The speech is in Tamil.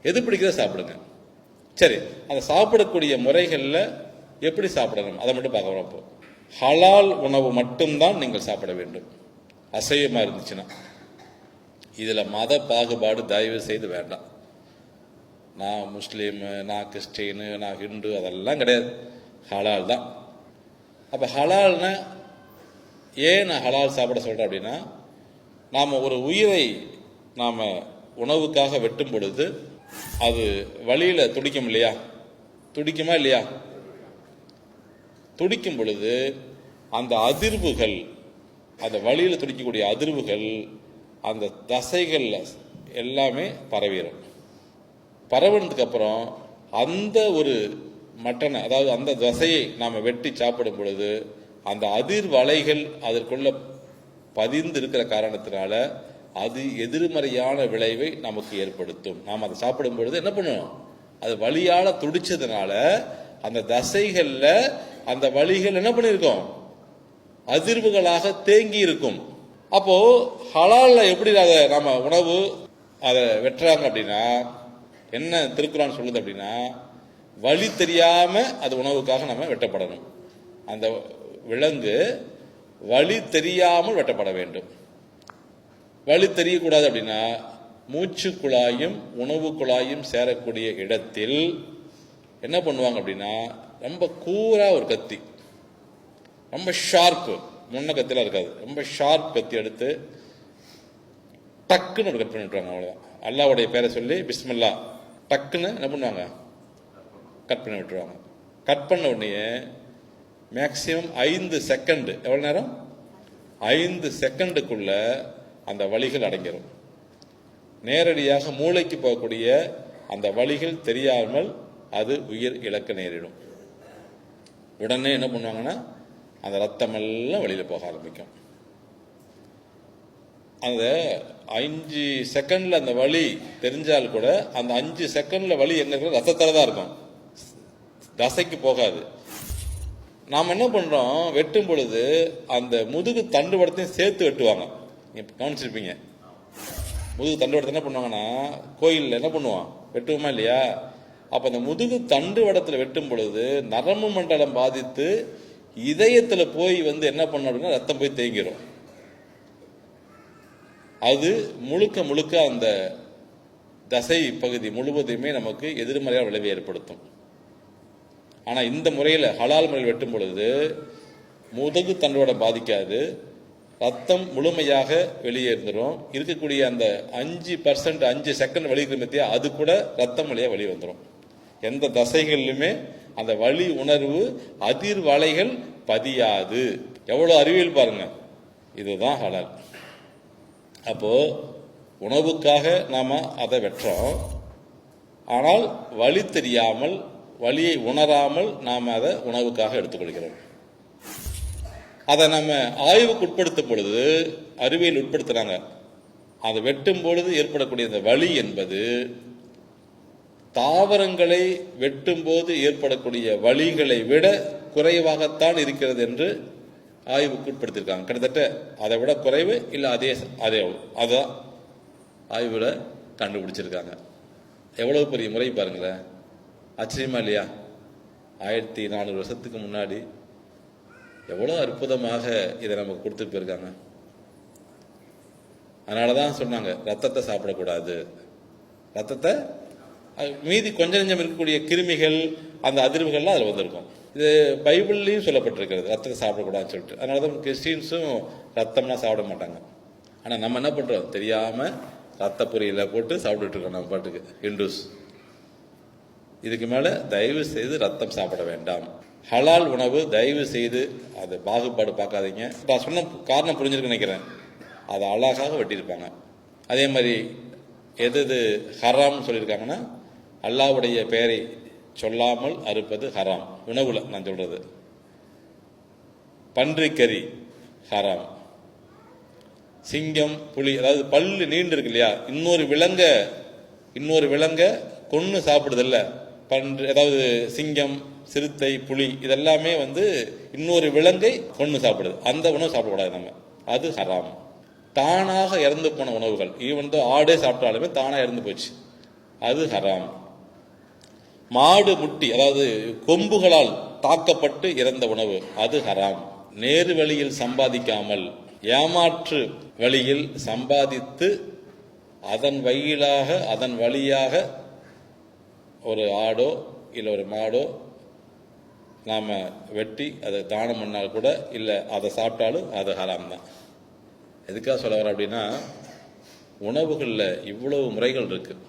எது பிடிக்கிறத சாப்பிடுங்க. சரி, அந்த சாப்பிடக்கூடிய முறைகளில் எப்படி சாப்பிடணும் அதை மட்டும் பார்க்க வரப்போ, ஹலால் உணவு மட்டும்தான் நீங்கள் சாப்பிட வேண்டும். அசைவமாக இருந்துச்சுன்னா இதில் மத பாகுபாடு தயவு செய்து வேண்டாம். நான் முஸ்லீமு, நான் கிறிஸ்டின்னு, நான் ஹிந்து அதெல்லாம் கிடையாது. ஹலால் தான். அப்போ ஹலால்னா ஏன் நான் ஹலால் சாப்பிட சொல்கிறேன் அப்படின்னா, நாம் ஒரு உயிரை நாம் உணவுக்காக வெட்டும் பொழுது அது வழியில் துடிக்கும் இல்லையா? துடிக்குமா இல்லையா? துடிக்கும் பொழுது அந்த அதிர்வுகள், அந்த வழியில் துடிக்கக்கூடிய அதிர்வுகள் அந்த தசைகள் எல்லாமே பரவிடும். பரவினதுக்கு அப்புறம் அந்த ஒரு மட்டனை, அதாவது அந்த தசையை நாம் வெட்டி சாப்பிடும் பொழுது அந்த அதிர்வலைகள் அதற்குள்ள பதிந்து இருக்கிற காரணத்தினால அது எதிர்மறையான விளைவை நமக்கு ஏற்படுத்தும். நாம் அதை சாப்பிடும் பொழுது என்ன பண்ணுவோம், அது வலியால துடிச்சதுனால அந்த தசைகள்ல அந்த வலிகள் என்ன பண்ணிருக்கோம், அதிர்வுகளாக தேங்கி இருக்கும். அப்போ ஹலால்ல எப்படி அதை நாம உணவு அதை வெட்டுறாங்க அப்படின்னா, என்ன திருக்குறான் சொல்லுது அப்படின்னா, வழி தெரியாம அது உணவுக்காக நம்ம வெட்டப்படணும். அந்த விலங்கு வழி தெரியாமல் வெட்டப்பட வேண்டும். வழி தெரியக்கூடாது அப்படின்னா, மூச்சு குழாயும் உணவு குழாயும் சேரக்கூடிய இடத்தில் என்ன பண்ணுவாங்க அப்படின்னா, ரொம்ப கூரா ஒரு கத்தி, ரொம்ப ஷார்ப்பு, முன்ன கத்திலாம் இருக்காது, ரொம்ப ஷார்ப் கத்தி எடுத்து டக்குன்னு ஒரு கட் பண்ணி விட்டுருவாங்க. அவ்வளோதான். அல்லாவுடைய பேரை சொல்லி பிஸ்மில்லா டக்குன்னு என்ன பண்ணுவாங்க, கட் பண்ணி விட்டுருவாங்க. கட் பண்ண உடனே மேக்சிமம் 5 செகண்ட், எவ்வளோ நேரம், 5 செகண்டுக்குள்ள அந்த வலிகள் அடங்கிடும். நேரடியாக மூளைக்கு போகக்கூடிய அந்த வலிகள் தெரியாமல் அது உயிர் இழக்க நேரிடும். உடனே என்ன பண்ணுவாங்கன்னா, அந்த ரத்தம் எல்லாம் வெளியில் போக ஆரம்பிக்கும். அந்த 5 செகண்ட்ல அந்த வலி தெரிஞ்சால் கூட அந்த 5 செகண்ட்ல வலி எங்க இருக்கிற ரத்தத்தால தான் இருக்கும், தசைக்கு போகாது. நாம் என்ன பண்றோம், வெட்டும் பொழுது அந்த முதுகு தண்டுவடத்தையும் சேர்த்து வெட்டுவாங்க. கவனிச்சிருப்பீங்க, முதுகு தண்டுவடத்தை என்ன பண்ணுவாங்கன்னா, கோயிலில் என்ன பண்ணுவான், வெட்டுவோமா இல்லையா? அப்போ அந்த முதுகு தண்டு வடத்தில் வெட்டும் பொழுது நரம்பு மண்டலம் பாதித்து இதயத்தில் போய் என்ன பண்ணும் அப்படின்னா, ரத்தம் போய் தேங்கிடும். அது முழுக்க முழுக்க அந்த தசை பகுதி முழுவதுமே நமக்கு எதிர்மறையான விளைவை ஏற்படுத்தும். ஆனால் இந்த முறையில் ஹலால் முறையில் வெட்டும் பொழுது முதுகு தண்டுவடம் பாதிக்காது, ரத்தம் முழுமையாக வெளியேறும். இருக்கக்கூடிய அந்த 5% 5 செகண்ட் வலி மத்தியா அது கூட ரத்தம் வழியாக வெளியே வந்துடும். எந்த தசைகளிலுமே அந்த வலி உணர்வு அதிர்வலைகள் பதியாது. எவ்வளோ அறிவியல் பாருங்க. இதுதான் ஹலால். அப்போ உணவுக்காக நாம அதை வெட்டுறோம், ஆனால் வலி தெரியாமல், வலியை உணராமல் நாம் அதை உணவுக்காக எடுத்துக்கொள்கிறோம். அதை நம்ம ஆய்வுக்கு உட்படுத்தும் பொழுது, அறிவியல் உட்படுத்துறாங்க, அதை வெட்டும் பொழுது ஏற்படக்கூடிய அந்த வலி என்பது தாவரங்களை வெட்டும் போது ஏற்படக்கூடிய வலிகளை விட குறைவாகத்தான் இருக்கிறது என்று ஆய்வுக்கு உட்படுத்திருக்காங்க. கிட்டத்தட்ட அதை விட குறைவு இல்லை அதான் ஆய்வுல கண்டுபிடிச்சிருக்காங்க. எவ்வளவு பெரிய முறை பாருங்களேன், ஆச்சரியமா இல்லையா? 1400 வருஷத்துக்கு முன்னாடி எவ்வளோ அற்புதமாக இதை நமக்கு கொடுத்துட்டு போயிருக்காங்க. அதனாலதான் சொன்னாங்க ரத்தத்தை சாப்பிடக்கூடாது. ரத்தத்தை மீதி கொஞ்சம் நெஞ்சம் இருக்கக்கூடிய கிருமிகள், அந்த அதிர்வுகள்லாம் அதில் வந்திருக்கும். இது பைபிள்லையும் சொல்லப்பட்டிருக்கிறது, ரத்தத்தை சாப்பிடக்கூடாதுன்னு சொல்லிட்டு. அதனாலதான் கிறிஸ்டின்ஸும் ரத்தம்லாம் சாப்பிட மாட்டாங்க. ஆனால் நம்ம என்ன பண்றோம், தெரியாம ரத்த பொரியல போட்டு சாப்பிட்டுட்டு இருக்கோம் நம்ம பாட்டுக்கு. ஹிந்துஸ் இதுக்கு மேல தயவு செய்து ரத்தம் சாப்பிட வேண்டாம். ஹலால் உணவு தயவு செய்து அது பாகுபாடு பார்க்காதீங்க. நான் சொன்ன காரணம் புரிஞ்சிருக்கு நினைக்கிறேன். அதை அழகாக வெட்டியிருப்பாங்க. அதே மாதிரி எது ஹராம்னு சொல்லியிருக்காங்கன்னா, அல்லாஹ்வுடைய பெயரை சொல்லாமல் அறுப்பது ஹராம். உணவுல நான் சொல்றது, பன்றிக்கறி ஹராம், சிங்கம், புலி, அதாவது பல்லு நீண்டு இருக்கு இல்லையா, இன்னொரு விலங்க கொன்னு சாப்பிடுதில்ல, பன்று, அதாவது சிங்கம், சிறுத்தை, புலி இதெல்லாமே இன்னொரு விலங்கை கொன்னு சாப்பிடுது. அந்த உணவு சாப்பிடக்கூடாது நம்ம, அது ஹராம். தானாக இறந்து போன உணவுகள், ஈவன் ஆடே சாப்பிட்டாலுமே தானா இறந்து போச்சு, அது ஹராம். மாடு முட்டி, அதாவது கொம்புகளால் தாக்கப்பட்டு இறந்த உணவு, அது ஹராம். நேரு வழியில் சம்பாதிக்காமல் ஏமாற்று வழியில் சம்பாதித்து அதன் வழியாக ஒரு ஆடோ இல்லை ஒரு மாடோ நாம் வெட்டி அதை தானம் பண்ணால் கூட, இல்லை அதை சாப்பிட்டாலும் அது ஹராம் தான். எதுக்காக சொல்ல வர அப்படின்னா, உணவுகளில் இவ்வளவு முறைகள் இருக்குது.